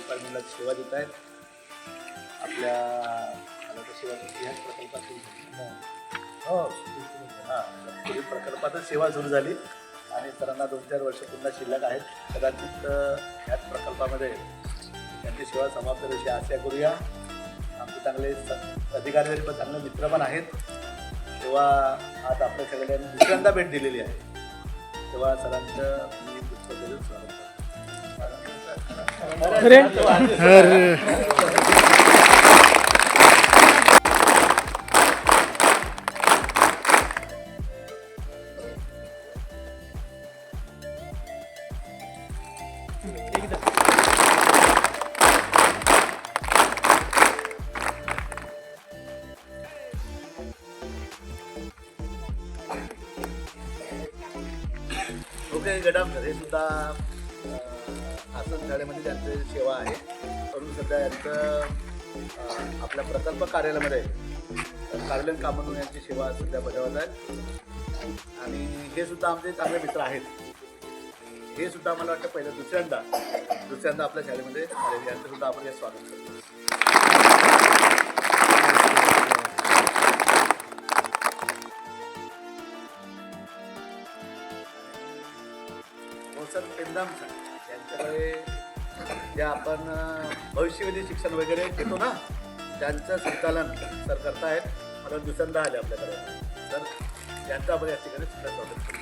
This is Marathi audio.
डिपार्टमेंटला सेवा देत आहेत. आपल्या ह्याच प्रकल्पातून पुढील प्रकल्पातच सेवा सुरू झाली आणि सरांना 2-4 वर्ष पुन्हा शिल्लक आहेत. कदाचित ह्याच प्रकल्पामध्ये त्यांची सेवा समाप्त अशी आशा करूया. आमचे चांगले अधिकारी पण चांगले मित्र पण आहेत. तेव्हा आज आपल्या सगळ्यांनी दुसऱ्यांदा भेट दिलेली आहे. तेव्हा सरांचं मी पुष्पगुच्छ स्वागत करतो. ओके गडामकर हे सुद्धा आसन शाळेमध्ये त्यांची सेवा आहे. परंतु सध्या यांचं आपल्या प्रकल्प कार्यालयामध्ये कार्यालयीन काम म्हणून यांची सेवा सध्या बजावत आहे. आणि हे सुद्धा आमचे चांगले मित्र आहेत. हे सुद्धा मला वाटतं पहिलं दुसऱ्यांदा आपल्या शाळेमध्ये आलेले यांचं सुद्धा आपण हे स्वागत करतो. सर पेंदाम सर यांच्याकडे जे आपण भविष्यवेधी शिक्षण वगैरे घेतो ना त्यांचं संचालन सर करतायत. मला दुसऱ्यांदा आले आपल्याकडे सर यांचं आपण या ठिकाणी सुद्धा स्वागत करतो.